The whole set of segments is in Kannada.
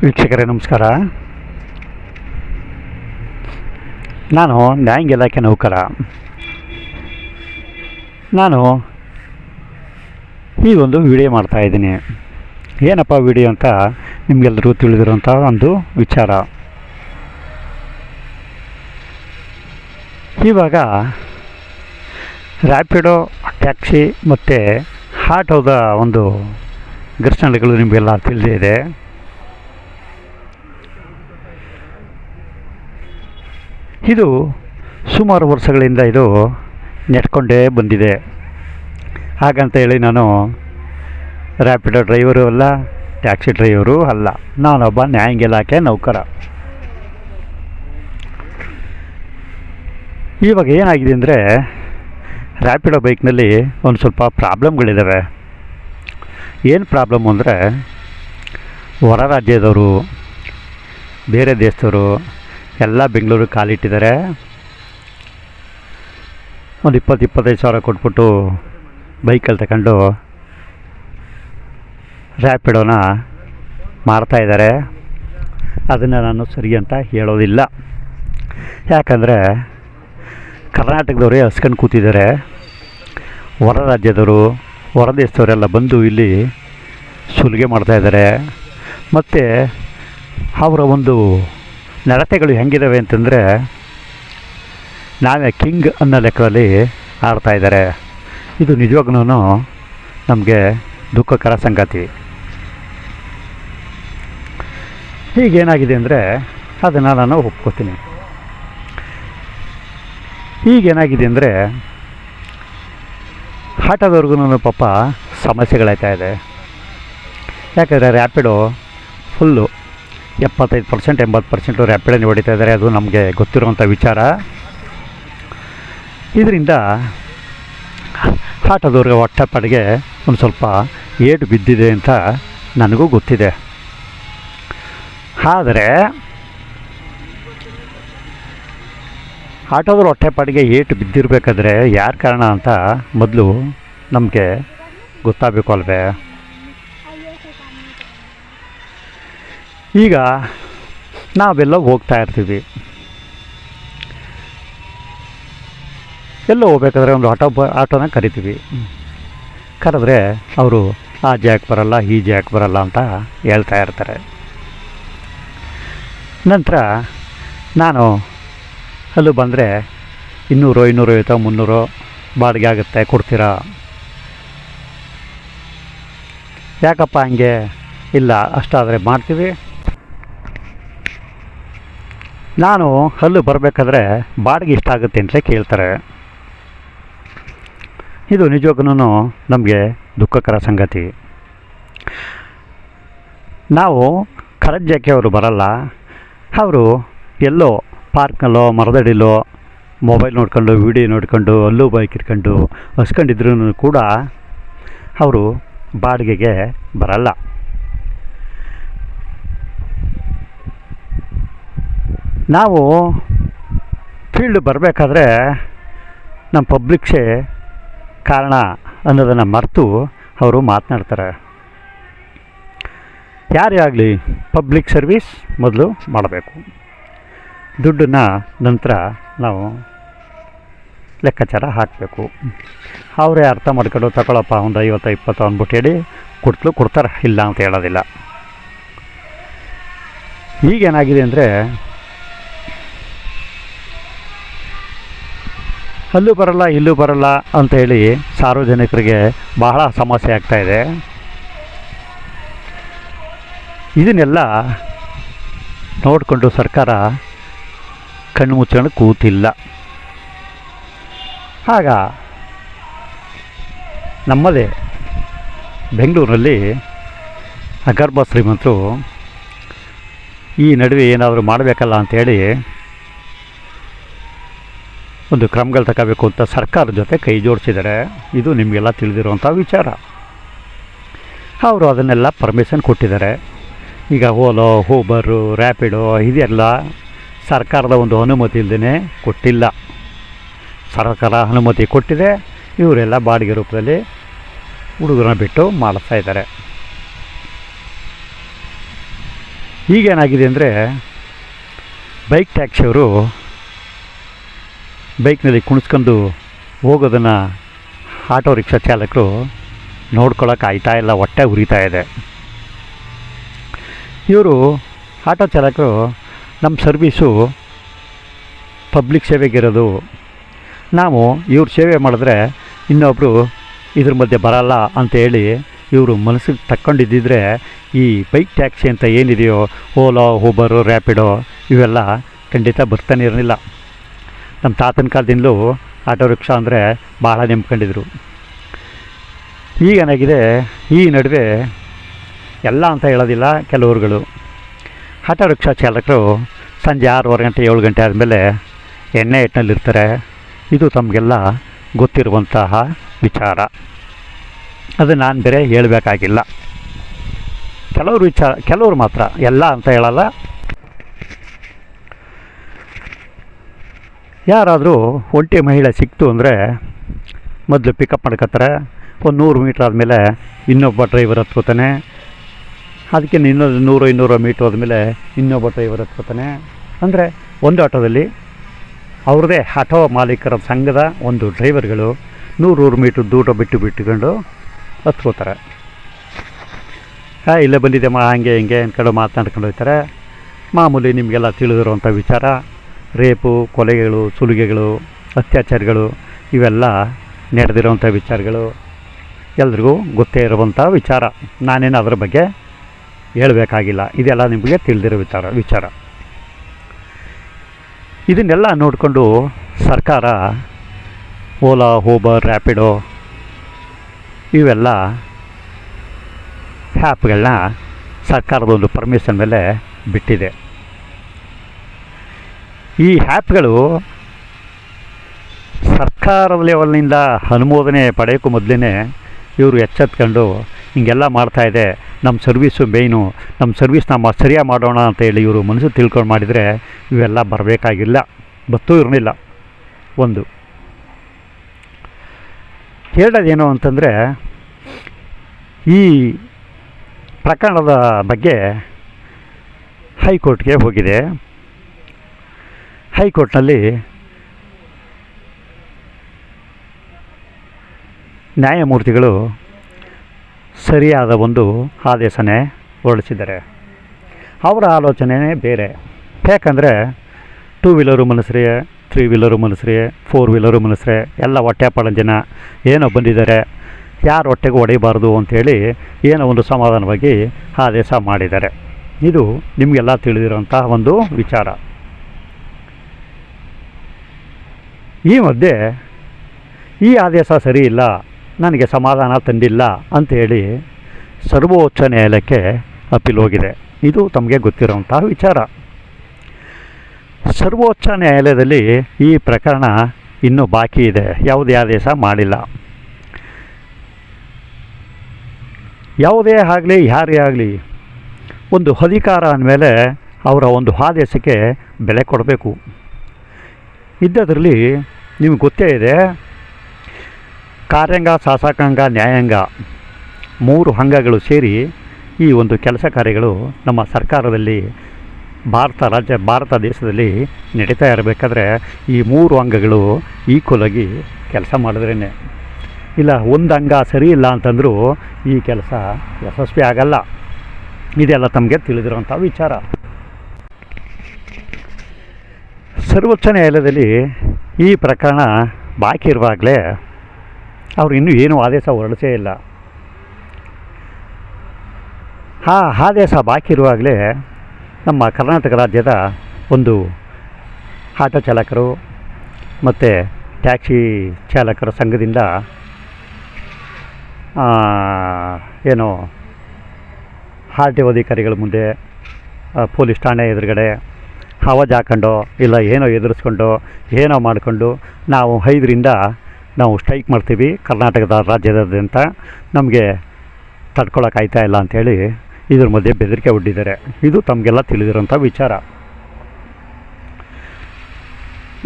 ವೀಕ್ಷಕರೇ ನಮಸ್ಕಾರ. ನಾನು ನ್ಯಾಯಾಂಗ ಇಲಾಖೆ ನೌಕರ. ನಾನು ಈ ಒಂದು ವಿಡಿಯೋ ಮಾಡ್ತಾಯಿದ್ದೀನಿ. ಏನಪ್ಪ ವಿಡಿಯೋ ಅಂತ ನಿಮಗೆಲ್ಲರೂ ತಿಳಿದಿರೋಂಥ ಒಂದು ವಿಚಾರ. ಇವಾಗ ರ್ಯಾಪಿಡೋ, ಟ್ಯಾಕ್ಸಿ ಮತ್ತು ಆಟೋದ ಒಂದು ಘರ್ಷಣೆಗಳು ನಿಮಗೆಲ್ಲ ತಿಳಿದಿದೆ. ಇದು ಸುಮಾರು ವರ್ಷಗಳಿಂದ ಇದು ನೆಟ್ಕೊಂಡೇ ಬಂದಿದೆ. ಹಾಗಂತ ಹೇಳಿ ನಾನು ರ್ಯಾಪಿಡೋ ಡ್ರೈವರು ಅಲ್ಲ, ಟ್ಯಾಕ್ಸಿ ಡ್ರೈವರು ಅಲ್ಲ, ನಾನೊಬ್ಬ ನ್ಯಾಯಾಂಗ ಇಲಾಖೆ ನೌಕರ. ಇವಾಗ ಏನಾಗಿದೆ ಅಂದರೆ, ರ್ಯಾಪಿಡೋ ಬೈಕ್ನಲ್ಲಿ ಒಂದು ಸ್ವಲ್ಪ ಪ್ರಾಬ್ಲಮ್ಗಳಿದ್ದಾವೆ. ಏನು ಪ್ರಾಬ್ಲಮ್ಮು ಅಂದರೆ, ಹೊರ ರಾಜ್ಯದವರು, ಬೇರೆ ದೇಶದವರು ಎಲ್ಲ ಬೆಂಗಳೂರಿಗೆ ಕಾಲಿಟ್ಟಿದ್ದಾರೆ. ಒಂದು 20-25 ಸಾವಿರ ಕೊಟ್ಬಿಟ್ಟು ಬೈಕಲ್ಲಿ ತಗೊಂಡು ರ್ಯಾಪಿಡೋನ ಮಾಡ್ತಾಯಿದ್ದಾರೆ. ಅದನ್ನು ನಾನು ಸರಿ ಅಂತ ಹೇಳೋದಿಲ್ಲ. ಯಾಕಂದರೆ ಕರ್ನಾಟಕದವರೇ ಹಸ್ಕೊಂಡು ಕೂತಿದ್ದಾರೆ. ಹೊರ ರಾಜ್ಯದವರು, ಹೊರ ದೇಶದವರೆಲ್ಲ ಬಂದು ಇಲ್ಲಿ ಸುಲಿಗೆ ಮಾಡ್ತಾಯಿದ್ದಾರೆ. ಮತ್ತು ಅವರ ಒಂದು ನಡತೆಗಳು ಹೆಂಗಿದ್ದಾವೆ ಅಂತಂದರೆ, ನಾವೇ ಕಿಂಗ್ ಅನ್ನೋ ಲೆಕ್ಕದಲ್ಲಿ ಆಡ್ತಾಯಿದ್ದಾರೆ. ಇದು ನಿಜವಾಗ್ಲೂ ನಮಗೆ ದುಃಖಕರ ಸಂಗತಿ. ಹೀಗೇನಾಗಿದೆ ಅಂದರೆ ಅದನ್ನು ನಾನು ಒಪ್ಕೋತೀನಿ. ಈಗೇನಾಗಿದೆ ಅಂದರೆ, ಆಟೋದವ್ರಿಗೂ ಪಾಪ ಸಮಸ್ಯೆಗಳಾಯ್ತಾ ಇದೆ. ಯಾಕಂದರೆ ರ್ಯಾಪಿಡೋ ಫುಲ್ಲು 75%, 80% ರ್ಯಾಪಿಡೋನೇ ಹೊಡಿತಾ ಇದ್ದಾರೆ. ಅದು ನಮಗೆ ಗೊತ್ತಿರುವಂಥ ವಿಚಾರ. ಇದರಿಂದ ಆಟೋದವ್ರಿಗೆ ಹೊಟ್ಟೆಪಾಡಿಗೆ ಒಂದು ಸ್ವಲ್ಪ ಏಟು ಬಿದ್ದಿದೆ ಅಂತ ನನಗೂ ಗೊತ್ತಿದೆ. ಆದರೆ ಆಟೋದವ್ರ ಹೊಟ್ಟೆಪಾಡಿಗೆ ಏಟು ಬಿದ್ದಿರಬೇಕಾದ್ರೆ ಯಾರು ಕಾರಣ ಅಂತ ಮೊದಲು ನಮಗೆ ಗೊತ್ತಾಗಬೇಕು ಅಲ್ವೇ? ಈಗ ನಾವೆಲ್ಲ ಹೋಗ್ತಾ ಇರ್ತೀವಿ. ಎಲ್ಲೋ ಹೋಗ್ಬೇಕಾದ್ರೆ ಒಂದು ಆಟೋನ ಕರಿತೀವಿ. ಕರೆದ್ರೆ ಅವರು ಆ ಜಾಕ್ ಬರಲ್ಲ, ಈ ಜಾಕ್ ಬರಲ್ಲ ಅಂತ ಹೇಳ್ತಾ ಇರ್ತಾರೆ. ನಂತರ ನಾನು ಅಲ್ಲೂ ಬಂದರೆ 200, 250, 300 ಬಾಡಿಗೆ ಆಗುತ್ತೆ, ಕೊಡ್ತೀರಾ? ಯಾಕಪ್ಪ ಹಂಗೆ? ಇಲ್ಲ, ಅಷ್ಟಾದರೆ ಮಾಡ್ತೀವಿ. ನಾನು ಅಲ್ಲೂ ಬರಬೇಕಾದ್ರೆ ಬಾಡಿಗೆ ಇಷ್ಟ ಆಗುತ್ತೆ ಅಂತ ಕೇಳ್ತಾರೆ. ಇದು ನಿಜವಾಗ್ಲೂ ನಮಗೆ ದುಃಖಕರ ಸಂಗತಿ. ನಾವು ಕರೆಕ್ಟ್ ಜಾಕೆ ಅವರು ಬರಲ್ಲ. ಅವರು ಎಲ್ಲೋ ಪಾರ್ಕ್ನಲ್ಲೋ ಮರದಡಿಲೋ ಮೊಬೈಲ್ ನೋಡ್ಕೊಂಡು, ವಿಡಿಯೋ ನೋಡ್ಕೊಂಡು, ಅಲ್ಲೂ ಬೈಕ್ ಇಟ್ಕೊಂಡು ಹಸ್ಕೊಂಡಿದ್ರೂ ಕೂಡ ಅವರು ಬಾಡಿಗೆಗೆ ಬರಲ್ಲ. ನಾವು ಫೀಲ್ಡ್ ಬರಬೇಕಾದ್ರೆ ನಮ್ಮ ಪಬ್ಲಿಕ್ಸೇ ಕಾರಣ ಅನ್ನೋದನ್ನು ಮರೆತು ಅವರು ಮಾತನಾಡ್ತಾರೆ. ಯಾರೇ ಆಗಲಿ ಪಬ್ಲಿಕ್ ಸರ್ವೀಸ್ ಮೊದಲು ಮಾಡಬೇಕು. ದುಡ್ಡನ್ನು ನಂತರ ನಾವು ಲೆಕ್ಕಾಚಾರ ಹಾಕಬೇಕು. ಅವರೇ ಅರ್ಥ ಮಾಡ್ಕೊಂಡು ತಗೊಳಪ್ಪ ಒಂದು 50-20 ಅಂದ್ಬಿಟ್ಟು ಹೇಳಿ ಕೊಡ್ತಾರೆ, ಇಲ್ಲ ಅಂತ ಹೇಳೋದಿಲ್ಲ. ಈಗೇನಾಗಿದೆ ಅಂದರೆ, ಅಲ್ಲೂ ಬರಲ್ಲ, ಇಲ್ಲೂ ಬರಲ್ಲ ಅಂತ ಹೇಳಿ ಸಾರ್ವಜನಿಕರಿಗೆ ಬಹಳ ಸಮಸ್ಯೆ ಆಗ್ತಾಯಿದೆ. ಇದನ್ನೆಲ್ಲ ನೋಡಿಕೊಂಡು ಸರ್ಕಾರ ಕಣ್ಣು ಮುಚ್ಕೊಂಡು ಕೂತಿಲ್ಲ. ಆಗ ನಮ್ಮದೇ ಬೆಂಗಳೂರಿನಲ್ಲಿ ಅಗರ್ಭ ಶ್ರೀಮಂತರು ಈ ನಡುವೆ ಏನಾದರೂ ಮಾಡಬೇಕಲ್ಲ ಅಂಥೇಳಿ ಒಂದು ಕ್ರಮಗಳು ತಗೋಬೇಕು ಅಂತ ಸರ್ಕಾರದ ಜೊತೆ ಕೈ ಜೋಡಿಸಿದ್ದಾರೆ. ಇದು ನಿಮಗೆಲ್ಲ ತಿಳಿದಿರುವಂಥ ವಿಚಾರ. ಅವರು ಅದನ್ನೆಲ್ಲ ಪರ್ಮಿಷನ್ ಕೊಟ್ಟಿದ್ದಾರೆ. ಈಗ ಓಲೋ, ಊಬರು, ರ್ಯಾಪಿಡೋ ಇದೆಲ್ಲ ಸರ್ಕಾರದ ಒಂದು ಅನುಮತಿ ಇಲ್ಲದೇ ಕೊಟ್ಟಿಲ್ಲ. ಸರ್ಕಾರ ಅನುಮತಿ ಕೊಟ್ಟಿದೆ. ಇವರೆಲ್ಲ ಬಾಡಿಗೆ ರೂಪದಲ್ಲಿ ಹುಡುಗರನ್ನ ಬಿಟ್ಟು ಮಾಡಿಸ್ತಾ ಇದ್ದಾರೆ. ಈಗೇನಾಗಿದೆ ಅಂದರೆ ಬೈಕ್ ಟ್ಯಾಕ್ಸಿಯವರು ಬೈಕ್ನಲ್ಲಿ ಕುಣಿಸ್ಕೊಂಡು ಹೋಗೋದನ್ನು ಆಟೋ ರಿಕ್ಷಾ ಚಾಲಕರು ನೋಡ್ಕೊಳ್ಳೋಕೆ ಆಯ್ತಾ ಇಲ್ಲ, ಹೊಟ್ಟೆ ಉರಿತಾ ಇದೆ. ಇವರು ಆಟೋ ಚಾಲಕರು ನಮ್ಮ ಸರ್ವೀಸು ಪಬ್ಲಿಕ್ ಸೇವೆಗಿರೋದು, ನಾವು ಇವ್ರ ಸೇವೆ ಮಾಡಿದ್ರೆ ಇನ್ನೊಬ್ಬರು ಇದ್ರ ಮಧ್ಯೆ ಬರಲ್ಲ ಅಂತೇಳಿ ಇವರು ಮನಸ್ಸಿಗೆ ತಕ್ಕೊಂಡಿದ್ದಿದ್ರೆ ಈ ಬೈಕ್ ಟ್ಯಾಕ್ಸಿ ಅಂತ ಏನಿದೆಯೋ, ಓಲಾ, ಊಬರು, ರ್ಯಾಪಿಡೋ ಇವೆಲ್ಲ ಖಂಡಿತ ಬರ್ತಾನೆ ಇರಲಿಲ್ಲ. ನಮ್ಮ ತಾತನ ಕಾಲದಿಂದಲೂ ಆಟೋ ರಿಕ್ಷಾ ಅಂದರೆ ಭಾಳ ನೆಮ್ಕೊಂಡಿದ್ರು. ಈಗೇನಾಗಿದೆ, ಈ ನಡುವೆ ಎಲ್ಲ ಅಂತ ಹೇಳೋದಿಲ್ಲ, ಕೆಲವ್ರುಗಳು ಆಟೋ ರಿಕ್ಷಾ ಚಾಲಕರು ಸಂಜೆ 6:15 ಗಂಟೆ 7 ಗಂಟೆ ಆದಮೇಲೆ ಎಣ್ಣೆ ಹಿಟ್ಟಿನಲ್ಲಿರ್ತಾರೆ. ಇದು ತಮಗೆಲ್ಲ ಗೊತ್ತಿರುವಂತಹ ವಿಚಾರ, ಅದು ನಾನು ಬೇರೆ ಹೇಳಬೇಕಾಗಿಲ್ಲ. ಕೆಲವರು ಮಾತ್ರ, ಎಲ್ಲ ಅಂತ ಹೇಳಲ್ಲ. ಯಾರಾದರೂ ಒಂಟಿ ಮಹಿಳೆ ಸಿಕ್ತು ಅಂದರೆ ಮೊದಲು ಪಿಕಪ್ ಮಾಡ್ಕೊತಾರೆ. ಒಂದು 100 ಮೀಟ್ರ್ ಆದಮೇಲೆ ಇನ್ನೊಬ್ಬ ಡ್ರೈವರ್ ಹತ್ಕೋತಾನೆ. ಅದಕ್ಕೆ ಇನ್ನೊಂದು 100-200 ಮೀಟ್ರ್ ಆದಮೇಲೆ ಇನ್ನೊಬ್ಬ ಡ್ರೈವರ್ ಹತ್ಕೋತಾನೆ. ಅಂದರೆ ಒಂದು ಆಟೋದಲ್ಲಿ ಅವ್ರದ್ದೇ ಆಟೋ ಮಾಲೀಕರ ಸಂಘದ ಒಂದು ಡ್ರೈವರ್ಗಳು 100 ಮೀಟ್ರ್ ದೂರ ಬಿಟ್ಟುಕೊಂಡು ಹತ್ಕೋತಾರೆ. ಇಲ್ಲೇ ಬಂದಿದ್ದೆಮ್ಮ ಹಂಗೆ ಹಿಂಗೆ ಅಂದ್ಕೊಂಡು ಮಾತನಾಡ್ಕೊಂಡು ಹೋಗ್ತಾರೆ. ಮಾಮೂಲಿ ನಿಮಗೆಲ್ಲ ತಿಳಿದಿರುವಂಥ ವಿಚಾರ. ರೇಪು, ಕೊಲೆಗಳು, ಸುಲಿಗೆಗಳು, ಅತ್ಯಾಚಾರಗಳು ಇವೆಲ್ಲ ನಡೆದಿರುವಂಥ ವಿಚಾರಗಳು ಎಲ್ರಿಗೂ ಗೊತ್ತೇ ಇರುವಂಥ ವಿಚಾರ. ನಾನೇನು ಅದರ ಬಗ್ಗೆ ಹೇಳಬೇಕಾಗಿಲ್ಲ, ಇದೆಲ್ಲ ನಿಮಗೆ ತಿಳಿದಿರೋ ವಿಚಾರ. ಇದನ್ನೆಲ್ಲ ನೋಡಿಕೊಂಡು ಸರ್ಕಾರ ಓಲಾ, ಊಬರ್, ರ್ಯಾಪಿಡೋ ಇವೆಲ್ಲ ಆ್ಯಪ್ಗಳನ್ನ ಸರ್ಕಾರದ ಒಂದು ಪರ್ಮಿಷನ್ ಮೇಲೆ ಬಿಟ್ಟಿದೆ. ಈ ಆ್ಯಪ್ಗಳು ಸರ್ಕಾರದ ಲೆವೆಲ್ನಿಂದ ಅನುಮೋದನೆ ಪಡೆಯೋಕ್ಕೂ ಮೊದಲೇ ಇವರು ಎಚ್ಚೆತ್ಕೊಂಡು ಹಿಂಗೆಲ್ಲ ಮಾಡ್ತಾಯಿದೆ, ನಮ್ಮ ಸರ್ವೀಸು ಮೇಯ್ನು, ನಮ್ಮ ಸರ್ವೀಸ್ ನಾವು ಸರಿಯಾಗಿ ಮಾಡೋಣ ಅಂತೇಳಿ ಇವರು ಮನಸ್ಸು ತಿಳ್ಕೊಂಡು ಮಾಡಿದರೆ ಇವೆಲ್ಲ ಬರಬೇಕಾಗಿಲ್ಲ, ಬತ್ತೂ ಇರಲಿಲ್ಲ. ಒಂದು ಹೇಳೋದೇನು ಅಂತಂದರೆ, ಈ ಪ್ರಕರಣದ ಬಗ್ಗೆ ಹೈಕೋರ್ಟ್ಗೆ ಹೋಗಿದೆ. ಹೈಕೋರ್ಟ್ನಲ್ಲಿ ನ್ಯಾಯಮೂರ್ತಿಗಳು ಸರಿಯಾದ ಒಂದು ಆದೇಶನೇ ಹೊರಡಿಸಿದ್ದಾರೆ. ಅವರ ಆಲೋಚನೆಯೇ ಬೇರೆ. ಯಾಕಂದರೆ 2 ವೀಲರು ಮನಸ್ಸರೇ, 3 ವೀಲರು ಮನಸ್ಸರೇ, 4 ವೀಲರು ಮನಸ್ಸರೇ ಎಲ್ಲ ಹೊಟ್ಟೆಪಾಡಿನ ಜನ ಏನೋ ಬಂದಿದ್ದಾರೆ, ಯಾರು ಹೊಟ್ಟೆಗೂ ಹೊಡೆಯಬಾರ್ದು ಅಂಥೇಳಿ ಏನೋ ಒಂದು ಸಮಾಧಾನವಾಗಿ ಆದೇಶ ಮಾಡಿದ್ದಾರೆ. ಇದು ನಿಮಗೆಲ್ಲ ತಿಳಿದಿರೋಂಥ ಒಂದು ವಿಚಾರ. ಈ ಮಧ್ಯೆ ಈ ಆದೇಶ ಸರಿ ಇಲ್ಲ, ನನಗೆ ಸಮಾಧಾನ ತಂದಿಲ್ಲ ಅಂಥೇಳಿ ಸರ್ವೋಚ್ಚ ನ್ಯಾಯಾಲಯಕ್ಕೆ ಅಪೀಲ್ ಹೋಗಿದೆ. ಇದು ತಮಗೆ ಗೊತ್ತಿರೋಂಥ ವಿಚಾರ. ಸರ್ವೋಚ್ಚ ನ್ಯಾಯಾಲಯದಲ್ಲಿ ಈ ಪ್ರಕರಣ ಇನ್ನೂ ಬಾಕಿ ಇದೆ, ಯಾವುದೇ ಆದೇಶ ಮಾಡಿಲ್ಲ. ಯಾವುದೇ ಆಗಲಿ ಯಾರೇ ಆಗಲಿ ಒಂದು ಅಧಿಕಾರ ಅಂದಮೇಲೆ ಅವರ ಒಂದು ಆದೇಶಕ್ಕೆ ಬೆಲೆ ಕೊಡಬೇಕು. ಇದ್ದದರಲ್ಲಿ ನಿಮಗೆ ಗೊತ್ತೇ ಇದೆ, ಕಾರ್ಯಾಂಗ, ಶಾಸಕಾಂಗ, ನ್ಯಾಯಾಂಗ 3 ಅಂಗಗಳು ಸೇರಿ ಈ ಒಂದು ಕೆಲಸ ಕಾರ್ಯಗಳು ನಮ್ಮ ಸರ್ಕಾರದಲ್ಲಿ ಭಾರತ ದೇಶದಲ್ಲಿ ನಡೀತಾ ಇರಬೇಕಾದ್ರೆ ಈ 3 ಅಂಗಗಳು ಈಕ್ವಲಾಗಿ ಕೆಲಸ ಮಾಡಿದ್ರೇ, ಇಲ್ಲ ಒಂದು ಅಂಗ ಸರಿ ಇಲ್ಲ ಅಂತಂದರೂ ಈ ಕೆಲಸ ಯಶಸ್ವಿ ಆಗಲ್ಲ. ಇದೆಲ್ಲ ತಮಗೆ ತಿಳಿದಿರೋಂಥ ವಿಚಾರ. ಸರ್ವೋಚ್ಚ ನ್ಯಾಯಾಲಯದಲ್ಲಿ ಈ ಪ್ರಕರಣ ಬಾಕಿ ಇರುವಾಗಲೇ ಅವರು ಇನ್ನೂ ಏನೂ ಆದೇಶ ಹೊರಡಿಸೇ ಇಲ್ಲ. ಆ ಆದೇಶ ಬಾಕಿ ಇರುವಾಗಲೇ ನಮ್ಮ ಕರ್ನಾಟಕ ರಾಜ್ಯದ ಒಂದು ಆಟೋ ಚಾಲಕರು ಮತ್ತು ಟ್ಯಾಕ್ಸಿ ಚಾಲಕರ ಸಂಘದಿಂದ ಏನು RTO ಅಧಿಕಾರಿಗಳ ಮುಂದೆ, ಪೊಲೀಸ್ ಠಾಣೆ ಎದುರುಗಡೆ ಆವಾಜ್ ಹಾಕ್ಕೊಂಡು, ಇಲ್ಲ ಏನೋ ಎದುರಿಸ್ಕೊಂಡು, ಏನೋ ಮಾಡಿಕೊಂಡು ನಾವು 5ರಿಂದ ನಾವು ಸ್ಟ್ರೈಕ್ ಮಾಡ್ತೀವಿ ಕರ್ನಾಟಕದ ರಾಜ್ಯದಾದ್ಯಂತ, ನಮಗೆ ತಡ್ಕೊಳಕ್ಕಾಯ್ತಾ ಇಲ್ಲ ಅಂಥೇಳಿ ಇದ್ರ ಮಧ್ಯೆ ಬೆದರಿಕೆ ಒಡ್ಡಿದ್ದಾರೆ. ಇದು ತಮಗೆಲ್ಲ ತಿಳಿದಿರೋಂಥ ವಿಚಾರ.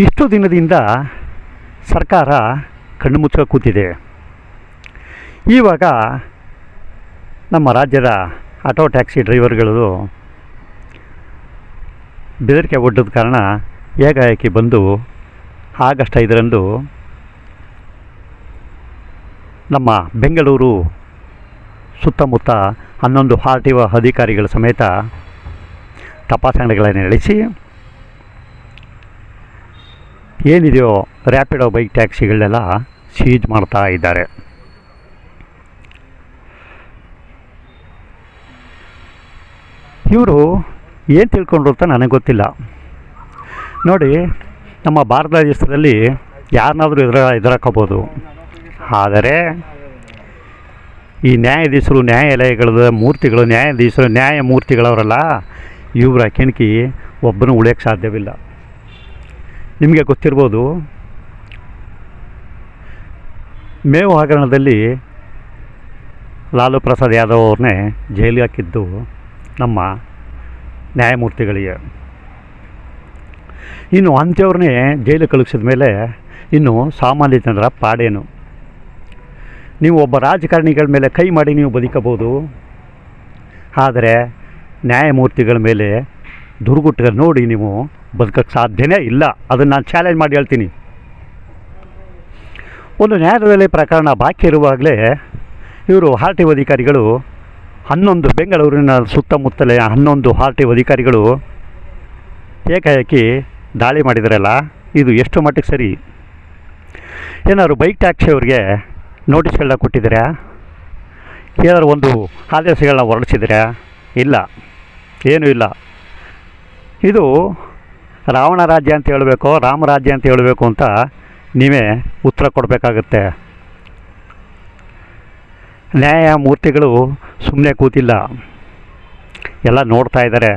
ಇಷ್ಟು ದಿನದಿಂದ ಸರ್ಕಾರ ಕಣ್ಣು ಮುಚ್ಚ ಕೂತಿದೆ. ಇವಾಗ ನಮ್ಮ ರಾಜ್ಯದ ಆಟೋ ಟ್ಯಾಕ್ಸಿ ಡ್ರೈವರ್ಗಳು ಬೆದರಿಕೆ ಒಡ್ಡದ ಕಾರಣ ಏಕಾಏಕಿ ಬಂದು ಆಗಸ್ಟ್ 5ರಂದು ನಮ್ಮ ಬೆಂಗಳೂರು ಸುತ್ತಮುತ್ತ 11 RTO ಅಧಿಕಾರಿಗಳ ಸಮೇತ ತಪಾಸಣೆಗಳನ್ನು ನಡೆಸಿ ಏನಿದೆಯೋ ರ್ಯಾಪಿಡೋ ಬೈಕ್ ಟ್ಯಾಕ್ಸಿಗಳನ್ನೆಲ್ಲ ಸೀಜ್ ಮಾಡ್ತಾ ಇದ್ದಾರೆ. ಇವರು ಏನು ತಿಳ್ಕೊಂಡ್ರು ಅಂತ ನನಗೆ ಗೊತ್ತಿಲ್ಲ. ನೋಡಿ, ನಮ್ಮ ಭಾರತ ದೇಶದಲ್ಲಿ ಯಾರನ್ನಾದರೂ ಎದುರಾಕೋಬೋದು, ಆದರೆ ಈ ನ್ಯಾಯಾಧೀಶರು, ನ್ಯಾಯಾಲಯಗಳ ಮೂರ್ತಿಗಳು, ನ್ಯಾಯಮೂರ್ತಿಗಳವರಲ್ಲ, ಇವರ ಕೆಣಕಿ ಒಬ್ಬನು ಉಳಿಯೋಕ್ಕೆ ಸಾಧ್ಯವಿಲ್ಲ. ನಿಮಗೆ ಗೊತ್ತಿರ್ಬೋದು, ಮೇವು ಹಗರಣದಲ್ಲಿ ಲಾಲು ಪ್ರಸಾದ್ ಯಾದವ್ ಅವ್ರನ್ನೇ ಜೈಲಿಗೆ ಹಾಕಿದ್ದು ನಮ್ಮ ನ್ಯಾಯಮೂರ್ತಿಗಳಿಗೆ. ಇನ್ನು ಅಂಥವ್ರನ್ನೇ ಜೈಲಿಗೆ ಕಳುಹಿಸಿದ ಮೇಲೆ ಇನ್ನು ಸಾಮಾನ್ಯ ಜನರ ಪಾಡೇನು? ನೀವು ಒಬ್ಬ ರಾಜಕಾರಣಿಗಳ ಮೇಲೆ ಕೈ ಮಾಡಿ ನೀವು ಬದುಕಬಹುದು, ಆದರೆ ನ್ಯಾಯಮೂರ್ತಿಗಳ ಮೇಲೆ ದುರ್ಗುಟ್ಟಗಳು ನೋಡಿ ನೀವು ಬದುಕೋಕ್ಕೆ ಸಾಧ್ಯನೇ ಇಲ್ಲ. ಅದನ್ನು ನಾನು ಚಾಲೆಂಜ್ ಮಾಡಿ ಹೇಳ್ತೀನಿ. ಒಂದು ನ್ಯಾಯಾಲಯದಲ್ಲಿ ಪ್ರಕರಣ ಬಾಕಿ ಇರುವಾಗಲೇ ಇವರು RTO ಅಧಿಕಾರಿಗಳು 11 ಬೆಂಗಳೂರಿನ ಸುತ್ತಮುತ್ತಲೇ 11 RTO ಅಧಿಕಾರಿಗಳು ಏಕಾಏಕಿ ದಾಳಿ ಮಾಡಿದಾರಲ್ಲ, ಇದು ಎಷ್ಟು ಮಟ್ಟಿಗೆ ಸರಿ? ಏನಾದ್ರು ಬೈಕ್ ಟ್ಯಾಕ್ಸಿ ಅವ್ರಿಗೆ ನೋಟಿಸ್ಗಳನ್ನ ಕೊಟ್ಟಿದ್ದೀರಾ? ಏನಾದ್ರು ಒಂದು ಆದೇಶಗಳನ್ನ ಹೊರಡಿಸಿದ್ದೀರಾ? ಇಲ್ಲ, ಏನೂ ಇಲ್ಲ. ಇದು ರಾವಣ ರಾಜ್ಯ ಅಂತ ಹೇಳಬೇಕು, ರಾಮರಾಜ್ಯ ಅಂತ ಹೇಳಬೇಕು ಅಂತ ನೀವೇ ಉತ್ತರ ಕೊಡಬೇಕಾಗತ್ತೆ. ನ್ಯಾಯಮೂರ್ತಿಗಳು ಸುಮ್ಮನೆ ಕೂತಿಲ್ಲ, ಎಲ್ಲ ನೋಡ್ತಾ ಇದ್ದಾರೆ.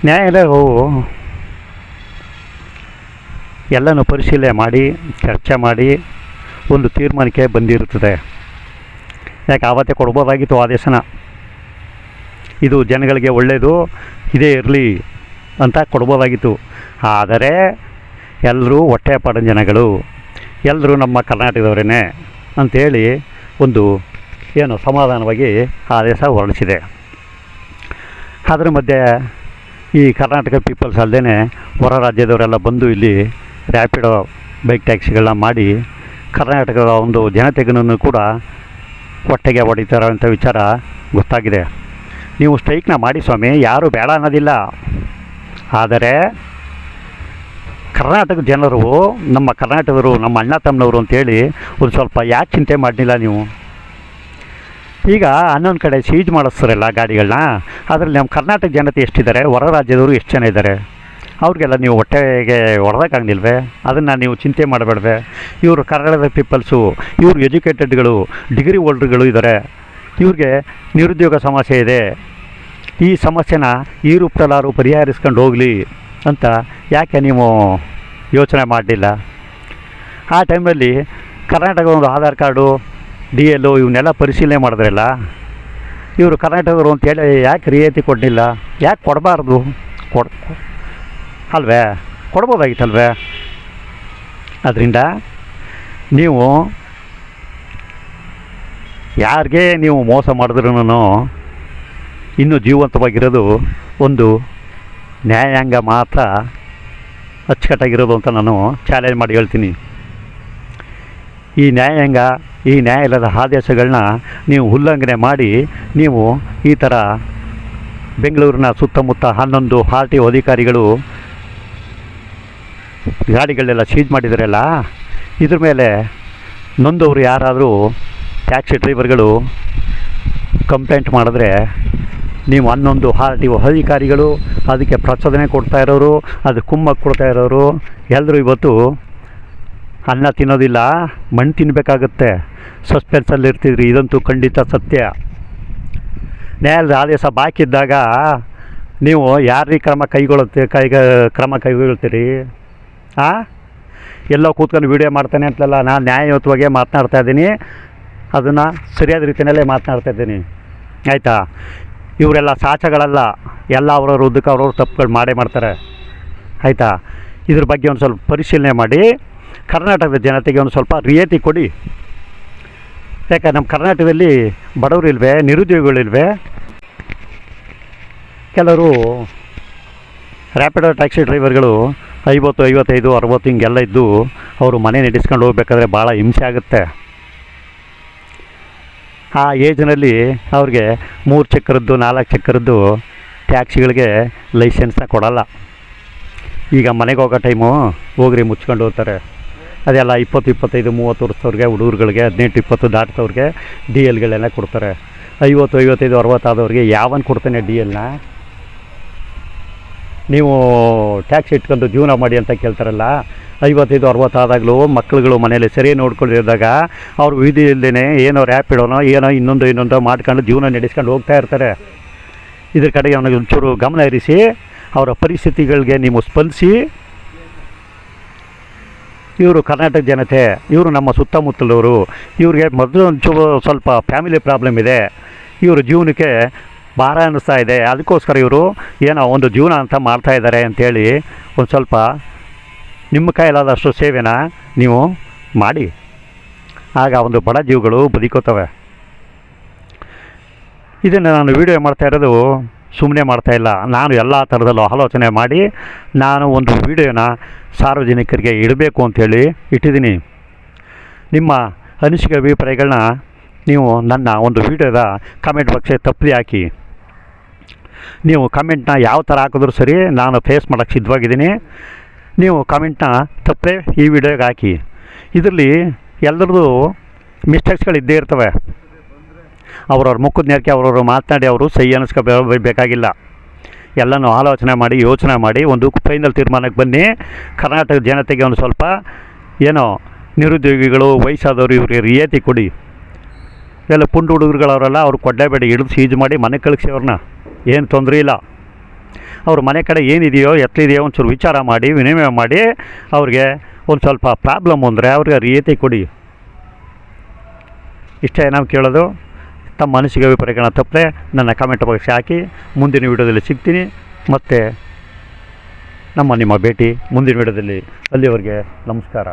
ನ್ಯಾಯಾಲಯವು ಎಲ್ಲನೂ ಪರಿಶೀಲನೆ ಮಾಡಿ, ಚರ್ಚೆ ಮಾಡಿ ಒಂದು ತೀರ್ಮಾನಕ್ಕೆ ಬಂದಿರುತ್ತದೆ. ಯಾಕೆ ಆವತ್ತೇ ಕೊಡ್ಬೋದಾಗಿತ್ತು ಆದೇಶನ, ಇದು ಜನಗಳಿಗೆ ಒಳ್ಳೆಯದು, ಇದೇ ಇರಲಿ ಅಂತ ಕೊಡ್ಬೋದಾಗಿತ್ತು. ಆದರೆ ಎಲ್ಲರೂ ಹೊಟ್ಟೆ ಪಾಡಿನ ಜನಗಳು, ಎಲ್ಲರೂ ನಮ್ಮ ಕರ್ನಾಟಕದವರೇ ಅಂಥೇಳಿ ಒಂದು ಏನು ಸಮಾಧಾನವಾಗಿ ಆದೇಶ ಹೊರಡಿಸಿದೆ. ಅದರ ಮಧ್ಯೆ ಈ ಕರ್ನಾಟಕ ಪೀಪಲ್ಸ್ ಅಲ್ಲದೇ ಹೊರ ರಾಜ್ಯದವರೆಲ್ಲ ಬಂದು ಇಲ್ಲಿ ರ್ಯಾಪಿಡೋ ಬೈಕ್ ಟ್ಯಾಕ್ಸಿಗಳನ್ನ ಮಾಡಿ ಕರ್ನಾಟಕದ ಒಂದು ಜನತೆಗೂ ಕೂಡ ಹೊಟ್ಟೆಗೆ ಹೊಡಿತಾರೆ ಅಂತ ವಿಚಾರ ಗೊತ್ತಾಗಿದೆ. ನೀವು ಸ್ಟ್ರೈಕ್ನ ಮಾಡಿ ಸ್ವಾಮಿ, ಯಾರೂ ಬೇಡ ಅನ್ನೋದಿಲ್ಲ. ಆದರೆ ಕರ್ನಾಟಕ ಜನರು, ನಮ್ಮ ಕರ್ನಾಟಕದವರು, ನಮ್ಮ ಅಣ್ಣ ತಮ್ಮನವರು ಅಂತೇಳಿ ಒಂದು ಸ್ವಲ್ಪ ಯಾಕೆ ಚಿಂತೆ ಮಾಡಲಿಲ್ಲ ನೀವು? ಈಗ 11 ಕಡೆ ಸೀಜ್ ಮಾಡಿಸ್ತಾರಲ್ಲ ಗಾಡಿಗಳನ್ನ, ಅದರಲ್ಲಿ ನಮ್ಮ ಕರ್ನಾಟಕ ಜನತೆ ಎಷ್ಟಿದ್ದಾರೆ, ಹೊರ ರಾಜ್ಯದವರು ಎಷ್ಟು ಜನ ಇದ್ದಾರೆ, ಅವ್ರಿಗೆಲ್ಲ ನೀವು ಹೊಟ್ಟೆಗೆ ಹೊಡೆದಕ್ಕಾಗಲಿಲ್ವೇ? ಅದನ್ನು ನೀವು ಚಿಂತೆ ಮಾಡಬೇಡ್ವೆ? ಇವರು ಕರ್ನಾಟಕದ ಪೀಪಲ್ಸು, ಇವರು ಎಜುಕೇಟೆಡ್ಗಳು, ಡಿಗ್ರಿ ಹೋಲ್ಡರ್ಗಳು ಇದ್ದಾರೆ, ಇವ್ರಿಗೆ ನಿರುದ್ಯೋಗ ಸಮಸ್ಯೆ ಇದೆ, ಈ ಸಮಸ್ಯೆನ ಈ ರೂಪದಲ್ಲಾರು ಪರಿಹರಿಸ್ಕೊಂಡು ಹೋಗಲಿ ಅಂತ ಯಾಕೆ ನೀವು ಯೋಚನೆ ಮಾಡಲಿಲ್ಲ? ಆ ಟೈಮಲ್ಲಿ ಕರ್ನಾಟಕದ ಒಂದು ಆಧಾರ್ ಕಾರ್ಡು, DL ಇವನ್ನೆಲ್ಲ ಪರಿಶೀಲನೆ ಮಾಡಿದ್ರಲ್ಲ, ಇವರು ಕರ್ನಾಟಕದವರು ಅಂತೇಳಿ ಯಾಕೆ ರಿಯಾಯಿತಿ ಕೊಡಲಿಲ್ಲ? ಯಾಕೆ ಕೊಡಬಾರ್ದು? ಅಲ್ವೇ? ಕೊಡ್ಬೋದಾಗಿತ್ತಲ್ವೇ? ಅದರಿಂದ ನೀವು ಯಾರಿಗೆ ನೀವು ಮೋಸ ಮಾಡಿದ್ರೂ ಇನ್ನೂ ಜೀವಂತವಾಗಿರೋದು ಒಂದು ನ್ಯಾಯಾಂಗ ಮಾತ್ರ ಅಚ್ಚುಕಟ್ಟಾಗಿರೋದು ಅಂತ ನಾನು ಚಾಲೆಂಜ್ ಮಾಡಿ ಹೇಳ್ತೀನಿ. ಈ ನ್ಯಾಯಾಂಗ, ಈ ನ್ಯಾಯಾಲಯದ ಆದೇಶಗಳನ್ನ ನೀವು ಉಲ್ಲಂಘನೆ ಮಾಡಿ ನೀವು ಈ ಥರ ಬೆಂಗಳೂರಿನ ಸುತ್ತಮುತ್ತ 11 RTO ಅಧಿಕಾರಿಗಳು ಗಾಡಿಗಳೆಲ್ಲ ಸೀಜ್ ಮಾಡಿದಾರಲ್ಲ, ಇದ್ರ ಮೇಲೆ ನೊಂದವರು ಯಾರಾದರೂ ಟ್ಯಾಕ್ಸಿ ಡ್ರೈವರ್ಗಳು ಕಂಪ್ಲೇಂಟ್ ಮಾಡಿದ್ರೆ ನೀವು 11 RTO ಅಧಿಕಾರಿಗಳು, ಅದಕ್ಕೆ ಪ್ರಚೋದನೆ ಕೊಡ್ತಾ ಇರೋರು, ಅದು ಕುಮ್ಮಕ್ಕೆ ಕೊಡ್ತಾ ಇರೋರು ಎಲ್ಲರೂ ಇವತ್ತು ಅನ್ನ ತಿನ್ನೋದಿಲ್ಲ, ಮಣ್ಣು ತಿನ್ನಬೇಕಾಗತ್ತೆ. ಸಸ್ಪೆನ್ಸಲ್ಲಿ ಇರ್ತಿದ್ರಿ, ಇದಂತೂ ಖಂಡಿತ ಸತ್ಯ. ನ್ಯಾಯಾಲಯದ ಆದೇಶ ಬಾಕಿ ಇದ್ದಾಗ ನೀವು ಯಾರಿಗೆ ಕ್ರಮ ಕೈಗೊಳ್ತೀರಿ? ಎಲ್ಲೋ ಕೂತ್ಕೊಂಡು ವೀಡಿಯೋ ಮಾಡ್ತಾನೆ ಅಂತಲ್ಲ, ನಾನು ನ್ಯಾಯಯುತವಾಗೇ ಮಾತನಾಡ್ತಾ ಇದ್ದೀನಿ, ಅದನ್ನು ಸರಿಯಾದ ರೀತಿಯಲ್ಲೇ ಮಾತನಾಡ್ತಾ ಇದ್ದೀನಿ, ಆಯಿತಾ? ಇವರೆಲ್ಲ ಸಾಚಗಳಲ್ಲ, ಎಲ್ಲ ಅವರವ್ರ ಉದ್ದಕ್ಕೆ ಅವ್ರವ್ರು ತಪ್ಪುಗಳು ಮಾಡೇ ಮಾಡ್ತಾರೆ, ಆಯಿತಾ? ಇದ್ರ ಬಗ್ಗೆ ಒಂದು ಸ್ವಲ್ಪ ಪರಿಶೀಲನೆ ಮಾಡಿ ಕರ್ನಾಟಕದ ಜನತೆಗೆ ಒಂದು ಸ್ವಲ್ಪ ರಿಯಾಯಿತಿ ಕೊಡಿ. ಯಾಕೆ ನಮ್ಮ ಕರ್ನಾಟಕದಲ್ಲಿ ಬಡವರು ಇಲ್ವೇ, ನಿರುದ್ಯೋಗಿಗಳಿಲ್ವೇ? ಕೆಲವರು ರ್ಯಾಪಿಡೋ ಟ್ಯಾಕ್ಸಿ ಡ್ರೈವರ್ಗಳು 50, 55, 60 ಹಿಂಗೆಲ್ಲ ಇದ್ದು ಅವರು ಮನೆ ನಡೆಸ್ಕೊಂಡು ಹೋಗ್ಬೇಕಾದ್ರೆ ಭಾಳ ಹಿಂಸೆ ಆಗುತ್ತೆ. ಆ ಏಜ್ನಲ್ಲಿ ಅವ್ರಿಗೆ 3 ಚಕ್ರದ್ದು 4 ಚಕ್ರದ್ದು ಟ್ಯಾಕ್ಸಿಗಳಿಗೆ ಲೈಸೆನ್ಸ್ನ ಕೊಡಲ್ಲ. ಈಗ ಮನೆಗೆ ಹೋಗೋ ಟೈಮು ಹೋಗ್ರಿ ಮುಚ್ಕೊಂಡು ಹೋಗ್ತಾರೆ. ಅದೆಲ್ಲ 20, 25, 30 ವರ್ಷದವ್ರಿಗೆ, ಹುಡುಗರುಗಳಿಗೆ 18, 20 ದಾಟ್ತವ್ರಿಗೆ ಡಿ ಎಲ್ಗಳೆಲ್ಲ ಕೊಡ್ತಾರೆ. 50, 55, 60 ಆದವ್ರಿಗೆ ಯಾವನ್ ಕೊಡ್ತಾನೆ ಡಿ ಎಲ್ನ? ನೀವು ಟ್ಯಾಕ್ಸಿ ಇಟ್ಕೊಂಡು ಜೀವನ ಮಾಡಿ ಅಂತ ಕೇಳ್ತಾರಲ್ಲ. 55, 60 ಆದಾಗಲೂ ಮಕ್ಕಳುಗಳು ಮನೇಲಿ ಸರಿ ನೋಡ್ಕೊಂಡಿದ್ದಾಗ ಅವ್ರು ವಿಧಿ ಇಲ್ಲದೇ ಏನೋ ರ್ಯಾಪಿಡೋನೋ ಏನೋ ಇನ್ನೊಂದೋ ಮಾಡ್ಕೊಂಡು ಜೀವನ ನಡೆಸ್ಕೊಂಡು ಹೋಗ್ತಾ ಇರ್ತಾರೆ. ಇದ್ರ ಕಡೆಗೆ ಅವನಿಗೆ ಒಂಚೂರು ಗಮನ ಹರಿಸಿ ಅವರ ಪರಿಸ್ಥಿತಿಗಳಿಗೆ ನೀವು ಸ್ಪಂದಿಸಿ. ಇವರು ಕರ್ನಾಟಕ ಜನತೆ, ಇವರು ನಮ್ಮ ಸುತ್ತಮುತ್ತಲವರು, ಇವ್ರಿಗೆ ಮೊದಲು ಒಂಚೂರು ಸ್ವಲ್ಪ ಫ್ಯಾಮಿಲಿ ಪ್ರಾಬ್ಲಮ್ ಇದೆ, ಇವರು ಜೀವನಕ್ಕೆ ಭಾರ ಅನ್ನಿಸ್ತಾ ಇದೆ, ಅದಕ್ಕೋಸ್ಕರ ಇವರು ಏನೋ ಒಂದು ಜೀವನ ಅಂತ ಮಾಡ್ತಾಯಿದ್ದಾರೆ ಅಂಥೇಳಿ ಒಂದು ಸ್ವಲ್ಪ ನಿಮ್ಮ ಕೈಲಾದಷ್ಟು ಸೇವೆನ ನೀವು ಮಾಡಿ. ಆಗ ಒಂದು ಬಡ ಜೀವಗಳು ಬದುಕೋತವೆ. ಇದನ್ನು ನಾನು ವೀಡಿಯೋ ಮಾಡ್ತಾ ಇರೋದು ಸುಮ್ಮನೆ ಮಾಡ್ತಾಯಿಲ್ಲ. ನಾನು ಎಲ್ಲ ಥರದಲ್ಲೂ ಆಲೋಚನೆ ಮಾಡಿ ನಾನು ಒಂದು ವೀಡಿಯೋನ ಸಾರ್ವಜನಿಕರಿಗೆ ಇಡಬೇಕು ಅಂಥೇಳಿ ಇಟ್ಟಿದ್ದೀನಿ. ನಿಮ್ಮ ಅನಿಸಿಕೆ ಅಭಿಪ್ರಾಯಗಳನ್ನ ನೀವು ನನ್ನ ಒಂದು ವೀಡಿಯೋದ ಕಮೆಂಟ್ ಬಾಕ್ಸಿಗೆ ತಪ್ಪದೆ ಹಾಕಿ. ನೀವು ಕಮೆಂಟ್ನ ಯಾವ ಥರ ಹಾಕಿದ್ರೂ ಸರಿ, ನಾನು ಫೇಸ್ ಮಾಡೋಕ್ಕೆ ಸಿದ್ಧವಾಗಿದ್ದೀನಿ. ನೀವು ಕಮೆಂಟ್ನ ತಪ್ಪದೆ ಈ ವಿಡಿಯೋಗೆ ಹಾಕಿ. ಇದರಲ್ಲಿ ಎಲ್ಲರದ್ದು ಮಿಸ್ಟೇಕ್ಸ್ಗಳು ಇದ್ದೇ ಇರ್ತವೆ. ಅವ್ರವ್ರ ಮುಖದ ನೇರಕ್ಕೆ ಅವ್ರವ್ರು ಮಾತನಾಡಿ ಅವರು ಸಹಿ ಅನ್ನಿಸ್ಕೋಬೇಕಾಗಿಲ್ಲ. ಎಲ್ಲನೂ ಆಲೋಚನೆ ಮಾಡಿ ಯೋಚನೆ ಮಾಡಿ ಒಂದು ಫೈನಲ್ ತೀರ್ಮಾನಕ್ಕೆ ಬನ್ನಿ. ಕರ್ನಾಟಕ ಜನತೆಗೆ ಒಂದು ಸ್ವಲ್ಪ ಏನೋ ನಿರುದ್ಯೋಗಿಗಳು, ವಯಸ್ಸಾದವರು ಇವ್ರಿಗೆ ರಿಯಾಯಿತಿ ಕೊಡಿ. ಎಲ್ಲ ಪುಂಡು ಹುಡುಗರುಗಳವರೆಲ್ಲ ಅವ್ರು ಕೊಡಲೇಬೇಡಿ, ಹಿಡಿದು ಸೀಜ್ ಮಾಡಿ ಮನೆಗೆ ಕಳಿಸಿ. ಅವ್ರನ್ನ ಏನು ತೊಂದರೆ ಇಲ್ಲ. ಅವ್ರ ಮನೆ ಕಡೆ ಏನಿದೆಯೋ ಎತ್ತಲಿದೆಯೋ ಒಂಚೂರು ವಿಚಾರ ಮಾಡಿ ವಿನಿಮಯ ಮಾಡಿ ಅವ್ರಿಗೆ ಒಂದು ಸ್ವಲ್ಪ ಪ್ರಾಬ್ಲಮ್ ಅಂದರೆ ಅವ್ರಿಗೆ ರಿಯಾಯಿತಿ ಕೊಡಿ. ಇಷ್ಟೇ ನಾವು ಕೇಳೋದು. ತಮ್ಮ ಮನಸ್ಸಿಗೆ ಅಭಿಪ್ರಾಯಗಳನ್ನ ತಪ್ಪದೆ ನನ್ನ ಕಮೆಂಟ್ ಬಾಕ್ಸ್ ಹಾಕಿ. ಮುಂದಿನ ವೀಡಿಯೋದಲ್ಲಿ ಸಿಗ್ತೀನಿ. ಮತ್ತು ನಿಮ್ಮ ಭೇಟಿ ಮುಂದಿನ ವೀಡಿಯೋದಲ್ಲಿ. ಅಲ್ಲಿವರೆಗೆ ನಮಸ್ಕಾರ.